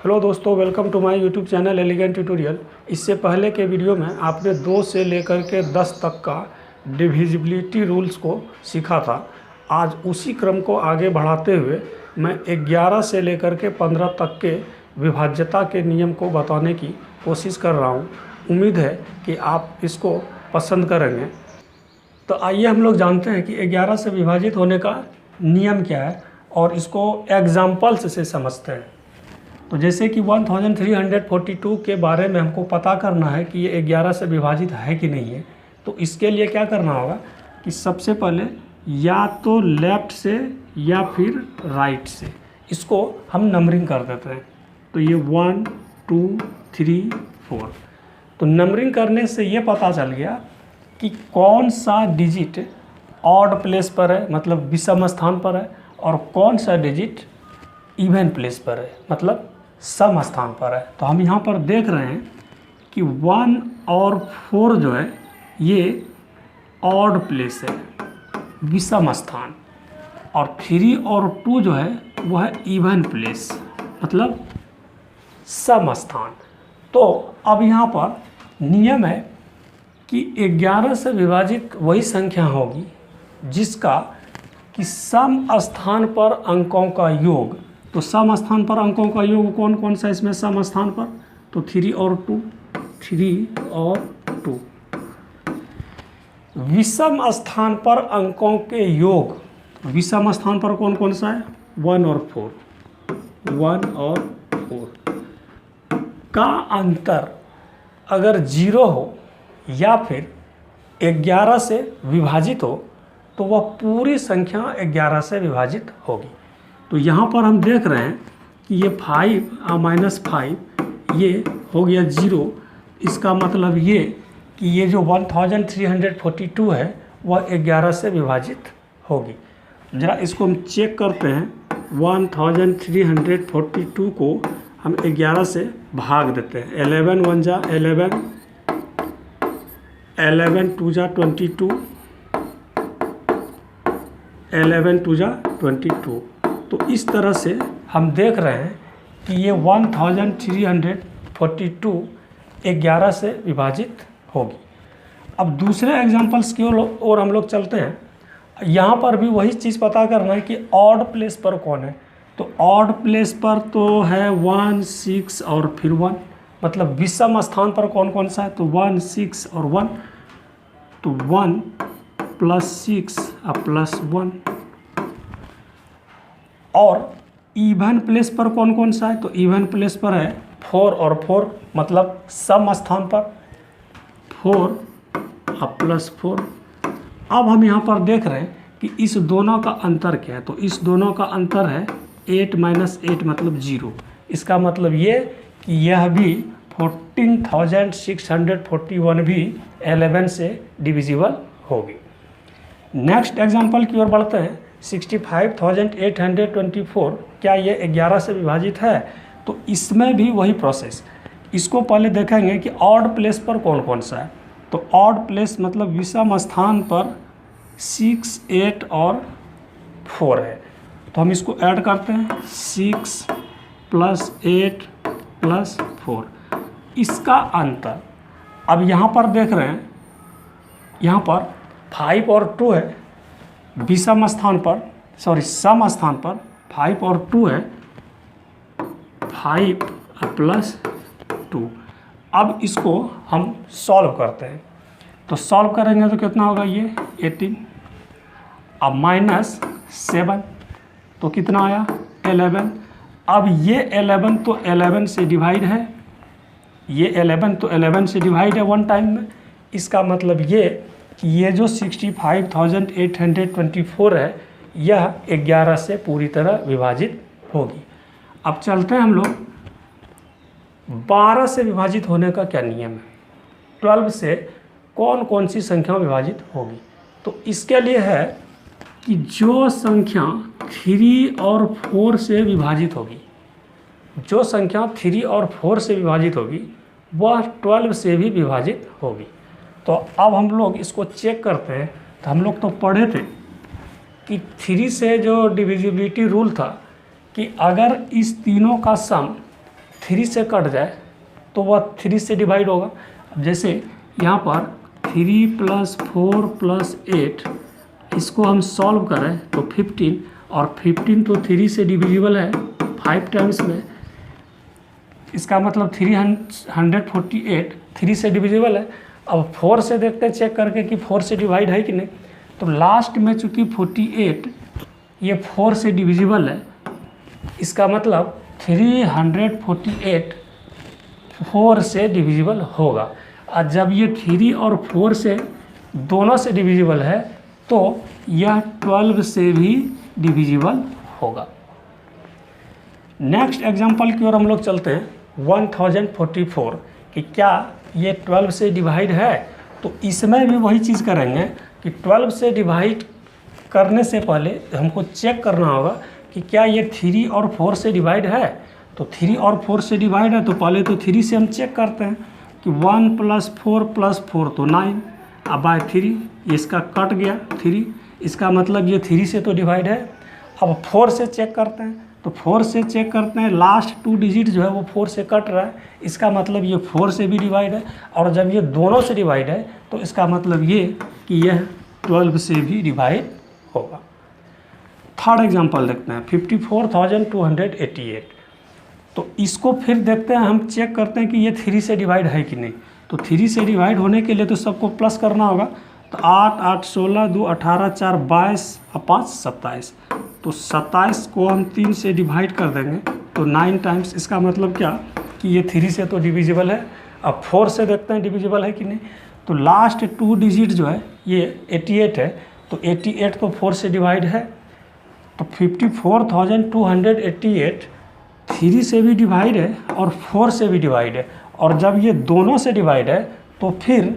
Hello दोस्तों, welcome to my YouTube channel elegant tutorial. इससे पहले के वीडियो में आपने 2 से लेकर के 10 तक का डिविजिबिलिटी रूल्स को सीखा था। आज उसी क्रम को आगे बढ़ाते हुए मैं 11 से लेकर के 15 तक के विभाज्यता के नियम को बताने की कोशिश कर रहा हूँ। उम्मीद है कि आप इसको पसंद करेंगे। तो आइए हम लोग जानते हैं कि 11 से विभाजित होने का नियम क्या है और इसको एग्जाम्पल्स से समझते हैं। तो जैसे कि 1342 के बारे में हमको पता करना है कि ये 11 से विभाजित है कि नहीं है। तो इसके लिए क्या करना होगा कि सबसे पहले या तो लेफ़्ट से या फिर राइट से इसको हम नंबरिंग कर देते हैं। तो ये 1 2 3 4। तो नंबरिंग करने से ये पता चल गया कि कौन सा डिजिट ऑड प्लेस पर है, मतलब विषम स्थान पर है, और कौन सा डिजिट इवन प्लेस पर है, मतलब सम स्थान पर है। तो हम यहाँ पर देख रहे हैं कि 1 और 4 जो है ये ऑड प्लेस है, विषम स्थान, और 3 और 2 जो है वो है इवन प्लेस, मतलब सम स्थान। तो अब यहाँ पर नियम है कि 11 से विभाजित वही संख्या होगी जिसका कि सम स्थान पर अंकों का योग। तो सम स्थान पर अंकों का योग कौन कौन सा इसमें सम स्थान पर? तो 3 और 2, 3 और 2। विषम स्थान पर अंकों के योग, विषम स्थान पर कौन कौन सा है? 1 और 4, 1 और 4 का अंतर अगर 0 हो या फिर 11 से विभाजित हो तो वह पूरी संख्या 11 से विभाजित होगी। तो यहाँ पर हम देख रहे हैं कि ये 5 और -5 ये हो गया 0। इसका मतलब ये कि ये जो 1342 है वह 11 से विभाजित होगी। ज़रा इसको हम चेक करते हैं। 1342 को हम 11 से भाग देते हैं। 11 1 जा 11, 11 2 जा 22, 11 2 जा 22। तो इस तरह से हम देख रहे हैं कि ये 1342 11 से विभाजित होगी। अब दूसरे एग्जांपल्स की ओर हम लोग चलते हैं। यहाँ पर भी वही चीज़ पता करना है कि ऑड प्लेस पर कौन है। तो ऑड प्लेस पर तो है 1 6 और फिर 1, मतलब विषम स्थान पर कौन कौन सा है? तो 1 6 और 1। तो 1 + 6 + 1। और इवन प्लेस पर कौन कौन सा है? तो इवन प्लेस पर है 4 और 4, मतलब सम स्थान पर 4 + 4। अब हम यहाँ पर देख रहे हैं कि इस दोनों का अंतर क्या है। तो इस दोनों का अंतर है 8 - 8, मतलब 0। इसका मतलब ये कि यह भी 14,641 भी 11 से डिविजिबल होगी। नेक्स्ट एग्जांपल की ओर बढ़ते हैं। 65,824 क्या ये 11 से विभाजित है? तो इसमें भी वही प्रोसेस। इसको पहले देखेंगे कि ऑड प्लेस पर कौन कौन सा है। तो ऑड प्लेस मतलब विषम स्थान पर 6 8 और 4 है। तो हम इसको ऐड करते हैं, 6 + 8 + 4। इसका अंतर अब यहाँ पर देख रहे हैं, यहाँ पर 5 और 2 है विषम स्थान पर, सम स्थान पर 5 और 2 है, 5 + 2। अब इसको हम सॉल्व करते हैं। तो सॉल्व करेंगे तो कितना होगा? ये 18। अब -7 तो कितना आया? 11। अब ये 11 तो 11 से डिवाइड है, ये 11 तो 11 से डिवाइड है 1 टाइम में। इसका मतलब ये कि ये जो 65,824 है यह 11 से पूरी तरह विभाजित होगी। अब चलते हैं हम लोग 12 से विभाजित होने का क्या नियम है। 12 से कौन कौन सी संख्या विभाजित होगी? तो इसके लिए है कि जो संख्या 3 और 4 से विभाजित होगी, जो संख्या 3 और 4 से विभाजित होगी वह 12 से भी विभाजित होगी। तो अब हम लोग इसको चेक करते हैं। तो हम लोग तो पढ़े थे कि 3 से जो डिविजिबिलिटी रूल था कि अगर इस तीनों का सम 3 से कट जाए तो वह 3 से डिवाइड होगा। अब जैसे यहाँ पर 3 + 4 + 8 इसको हम सॉल्व करें तो 15, और 15 तो 3 से डिविजिबल है 5 टाइम्स में, इसका मतलब 348 3 से डिविजिबल है। अब 4 से देखते हैं चेक करके कि 4 से डिवाइड है कि नहीं। तो लास्ट में चूँकि 48 ये 4 से डिविजिबल है, इसका मतलब 348 4 से डिविजिबल होगा। और जब ये 3 और 4 से दोनों से डिविजिबल है तो यह 12 से भी डिविजिबल होगा। नेक्स्ट एग्जांपल की ओर हम लोग चलते हैं, 1044 कि क्या ये 12 से डिवाइड है। तो इसमें भी वही चीज़ करेंगे कि 12 से डिवाइड करने से पहले हमको चेक करना होगा कि क्या ये 3 और 4 से डिवाइड है। तो 3 और 4 से डिवाइड है तो पहले तो 3 से हम चेक करते हैं कि 1 + 4 + 4 तो 9, अब बाय 3 इसका कट गया 3, इसका मतलब ये 3 से तो डिवाइड है। अब 4 से चेक करते हैं तो 4 से चेक करते हैं, लास्ट 2 डिजिट जो है वो 4 से कट रहा है, इसका मतलब ये 4 से भी डिवाइड है। और जब ये दोनों से डिवाइड है तो इसका मतलब ये कि यह 12 से भी डिवाइड होगा। थर्ड एग्जांपल देखते हैं 54,288। तो इसको फिर देखते हैं, हम चेक करते हैं कि ये 3 से डिवाइड है कि नहीं। तो 3 से डिवाइड होने के लिए तो सबको प्लस करना होगा। तो 8 8 16 2 18 4 22 और 5 27। तो 27 को हम 3 से डिवाइड कर देंगे तो 9 टाइम्स, इसका मतलब क्या कि ये 3 से तो डिविजिबल है। अब 4 से देखते हैं डिविजिबल है कि नहीं। तो लास्ट 2 डिजिट जो है ये 88 है, तो 88 तो 4 से डिवाइड है। तो 54,288 3 से भी डिवाइड है और 4 से भी डिवाइड है, और जब ये दोनों से डिवाइड है तो फिर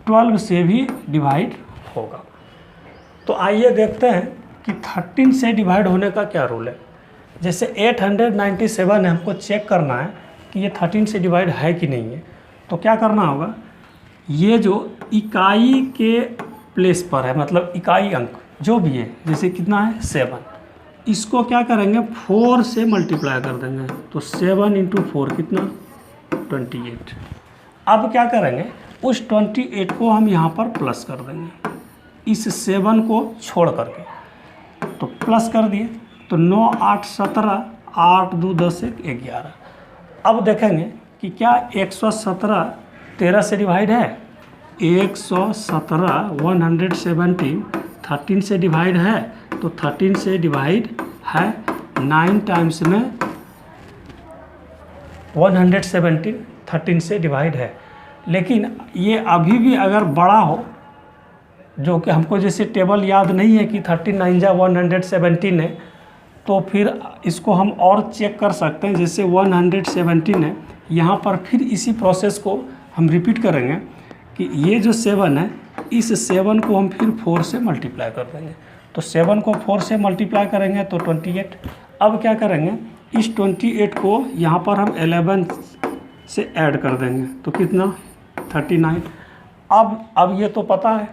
12 से भी डिवाइड होगा। तो आइए देखते हैं कि 13 से डिवाइड होने का क्या रूल है। जैसे 897 है, हमको चेक करना है कि ये 13 से डिवाइड है कि नहीं है। तो क्या करना होगा, ये जो इकाई के प्लेस पर है, मतलब इकाई अंक जो भी है, जैसे कितना है 7, इसको क्या करेंगे 4 से मल्टीप्लाई कर देंगे। तो 7 × 4 कितना 28। अब क्या करेंगे, उस 28 को हम यहाँ पर प्लस कर देंगे इस 7 को छोड़ करके। तो प्लस कर दिए तो 9 8 17 8 2 10 1 11। अब देखेंगे कि क्या 117 13 से डिवाइड है। 117 117 13 से डिवाइड है, तो 13 से डिवाइड है। 9 टाइम्स में 117 13 से डिवाइड है। लेकिन ये अभी भी अगर बड़ा हो, जो कि हमको जैसे टेबल याद नहीं है कि 13 9 जा 117 है, तो फिर इसको हम और चेक कर सकते हैं। जैसे 117 है, यहाँ पर फिर इसी प्रोसेस को हम रिपीट करेंगे कि ये जो 7 है, इस 7 को हम फिर 4 से मल्टीप्लाई कर देंगे। तो 7 को 4 से मल्टीप्लाई करेंगे तो 28। अब क्या करेंगे, इस 28 को यहाँ पर हम 11 से ऐड कर देंगे तो कितना 39। अब ये तो पता है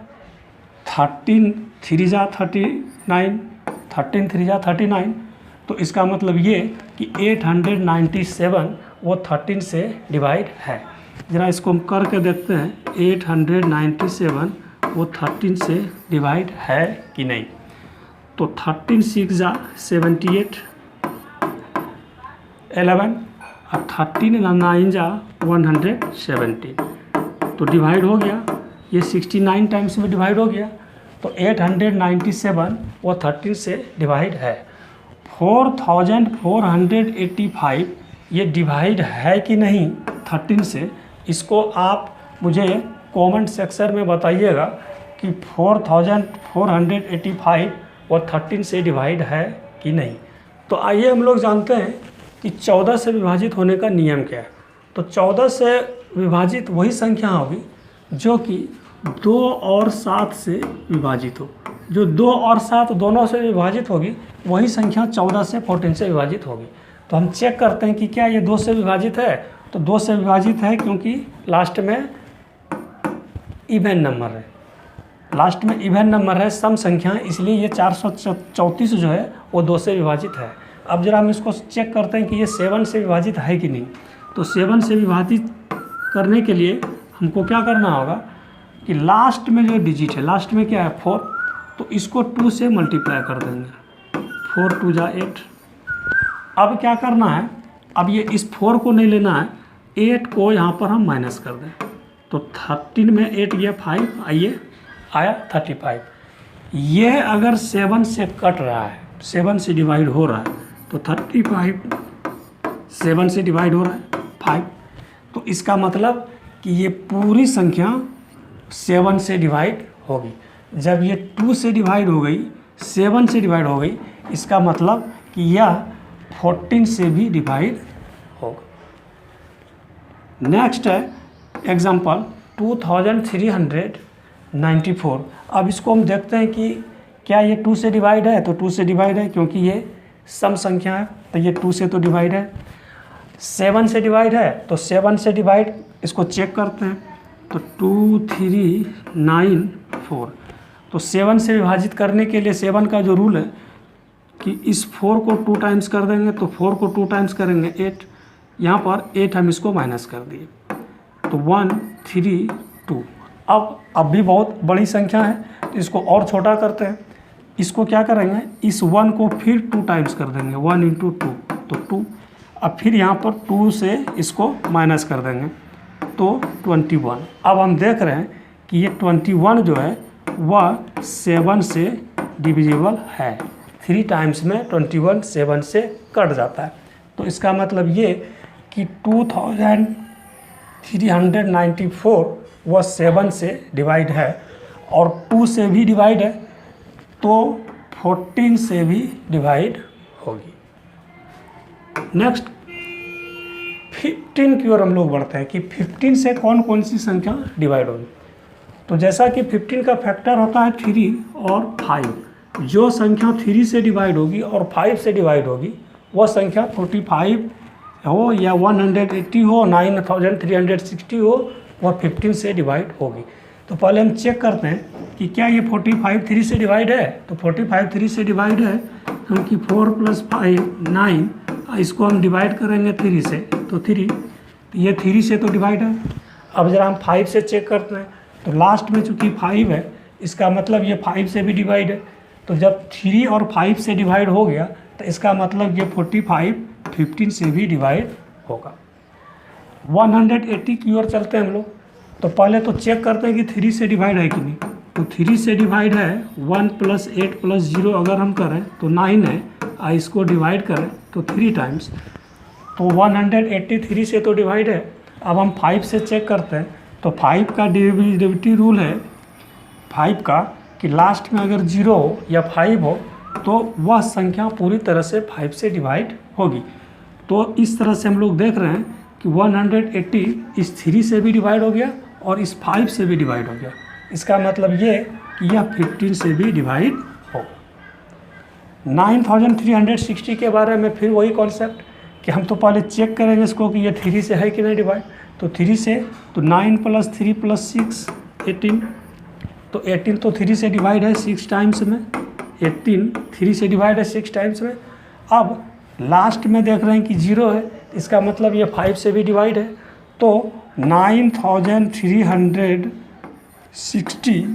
13 3 जा 39, 13 3 जा 39। तो इसका मतलब ये कि 897 वो 13 से डिवाइड है। ज़रा इसको हम करके देखते हैं, 897 वो 13 से डिवाइड है कि नहीं। तो 13 6 जा 78 11 और 13 9 जा 117। तो डिवाइड हो गया, ये 69 टाइम्स में डिवाइड हो गया। तो 897 वो 13 से डिवाइड है। 4485 ये डिवाइड है कि नहीं 13 से, इसको आप मुझे कमेंट सेक्शन में बताइएगा कि 4485 वो 13 से डिवाइड है कि नहीं। तो आइए हम लोग जानते हैं कि 14 से विभाजित होने का नियम क्या है। तो 14 से विभाजित वही संख्या होगी जो कि 2 और 7 से विभाजित हो। जो 2 और 7 दोनों से विभाजित होगी वही संख्या 14 से 14 से विभाजित होगी। तो हम चेक करते हैं कि क्या ये 2 से विभाजित है। तो 2 से विभाजित है क्योंकि लास्ट में इवन नंबर है, लास्ट में इवन नंबर है, सम संख्या है, इसलिए ये 434 जो है वो 2 से विभाजित है। अब जरा हम इसको चेक करते हैं कि ये 7 से विभाजित है कि नहीं। तो 7 से विभाजित करने के लिए हमको क्या करना होगा कि लास्ट में जो डिजिट है, लास्ट में क्या है 4, तो इसको 2 से मल्टीप्लाई कर देंगे। 4 2 जा 8। अब क्या करना है, अब ये इस 4 को नहीं लेना है, 8 को यहाँ पर हम माइनस कर दें। तो 13 में 8 गया 5, आइए आया 35। ये अगर 7 से कट रहा है, 7 से डिवाइड हो रहा है, तो 35 7 से डिवाइड हो रहा है 5, तो इसका मतलब कि ये पूरी संख्या 7 से डिवाइड होगी। जब ये 2 से डिवाइड हो गई, 7 से डिवाइड हो गई, इसका मतलब कि यह 14 से भी डिवाइड होगा। नेक्स्ट है एग्जाम्पल 2394। अब इसको हम देखते हैं कि क्या ये 2 से डिवाइड है, तो 2 से डिवाइड है क्योंकि ये सम संख्या है, तो ये 2 से तो डिवाइड है। 7 से डिवाइड है, तो 7 से डिवाइड, इसको चेक करते हैं, तो 2394। तो 7 से विभाजित करने के लिए 7 का जो रूल है कि इस 4 को 2 टाइम्स कर देंगे, तो 4 को 2 टाइम्स करेंगे 8, यहाँ पर 8 हम इसको माइनस कर दिए, तो 132। अब भी बहुत बड़ी संख्या है, तो इसको और छोटा करते हैं। इसको क्या करेंगे, इस 1 को फिर 2 टाइम्स कर देंगे, 1 × 2, तो 2। अब फिर यहाँ पर 2 से इसको माइनस कर देंगे, तो 21। अब हम देख रहे हैं कि ये 21 जो है वह 7 से डिविजिबल है। 3 टाइम्स में 21 7 से कट जाता है। तो इसका मतलब ये कि 2394 वह 7 से डिवाइड है, और 2 से भी डिवाइड है, तो 14 से भी डिवाइड होगी। नेक्स्ट 15 की ओर हम लोग बढ़ते हैं कि 15 से कौन कौन सी संख्या डिवाइड होगी। तो जैसा कि 15 का फैक्टर होता है 3 और 5, जो संख्या 3 से डिवाइड होगी और 5 से डिवाइड होगी, वह संख्या 45 हो या 180 हो, 9360 हो, वह 15 से डिवाइड होगी। तो पहले हम चेक करते हैं कि क्या ये 45 3 से डिवाइड है। तो 45 3 से डिवाइड है क्योंकि 4 + 5 9, इसको हम डिवाइड करेंगे 3 से, तो 3, तो ये 3 से तो डिवाइड है। अब ज़रा हम 5 से चेक करते हैं, तो लास्ट में चूँकि 5 है, इसका मतलब ये 5 से भी डिवाइड है। तो जब 3 और 5 से डिवाइड हो गया, तो इसका मतलब ये 45 15 से भी डिवाइड होगा। 180 की ओर चलते हैं हम लोग। तो पहले तो चेक करते हैं कि 3 से डिवाइड है कि नहीं। तो 3 से डिवाइड है, 1 + 8 + 0 अगर हम करें तो 9 है, इसको डिवाइड करें तो 3 टाइम्स, तो 183 से तो डिवाइड है। अब हम 5 से चेक करते हैं, तो 5 का डिविजिबिलिटी रूल है 5 का कि लास्ट में अगर 0 हो या 5 हो, तो वह संख्या पूरी तरह से 5 से डिवाइड होगी। तो इस तरह से हम लोग देख रहे हैं कि 180 इस 3 से भी डिवाइड हो गया और इस 5 से भी डिवाइड हो गया। इसका मतलब ये कि यह 15 से भी डिवाइड होगा। 9360 के बारे में फिर वही कॉन्सेप्ट कि हम तो पहले चेक करेंगे इसको कि ये 3 से है कि नहीं डिवाइड। तो 3 से, तो 9 + 3 + 6 18, तो 18 तो 3 से डिवाइड है 6 टाइम्स में, 18 3 से डिवाइड है 6 टाइम्स में। अब लास्ट में देख रहे हैं कि 0 है, इसका मतलब ये 5 से भी डिवाइड है, तो 9360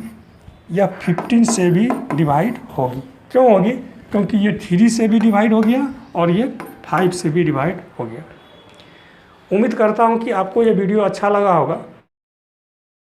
या 15 से भी डिवाइड होगी। क्यों होगी? क्योंकि ये 3 से भी डिवाइड हो गया और ये 5 से भी डिवाइड हो गया। उम्मीद करता हूँ कि आपको ये वीडियो अच्छा लगा होगा।